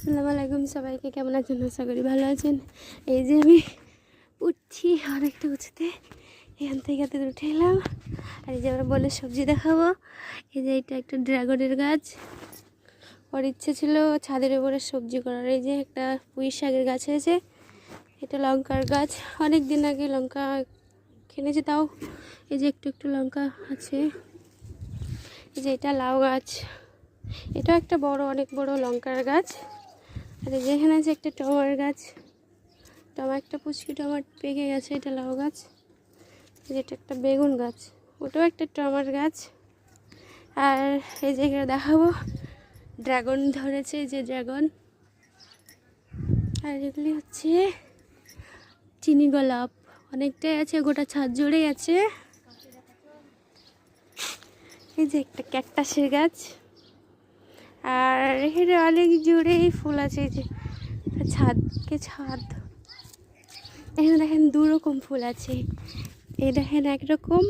আসসালামু আলাইকুম সবাইকে, কেমন আছেন? আশা করি ভালো আছেন। এই যে আমি উঠছি অনেকটা উঁচুতে, এখান থেকে এত উঠে এলাম। আর এই যে আমরা বলে সবজি দেখাবো। এই যে এটা একটা ড্রাগনের গাছ, ওর ইচ্ছে ছিল ছাদের উপরে সবজি করার। এই যে একটা পুঁই শাকের গাছ হয়েছে, এটা লঙ্কার গাছ। অনেক দিন আগে লঙ্কা কিনেছি, তাও এই যে একটু একটু লঙ্কা আছে। এই যে এটা লাউ গাছ, এটা একটা বড়, অনেক বড় লঙ্কার গাছ। আর এই যে এখানে আছে একটা টমার গাছ, একটা পুচকি টমাট পেকে গেছে, এটা লাউ গাছ। যেটা একটা বেগুন গাছ, ওটাও একটা টমার গাছ। আর এই যে এখানে দেখাবো ড্রাগন ধরেছে, এই যে ড্রাগন। আর এগুলি হচ্ছে চিনি গোলাপ, অনেকটাই আছে, গোটা ছাদ জুড়েই আছে। এই যে একটা ক্যাকটাসের গাছ, আর এখানে অনেক জুড়েই ফুল আছে। এই যে ছাদ, এখানে দেখেন 2 রকম ফুল আছে। এই দেখেন একরকম,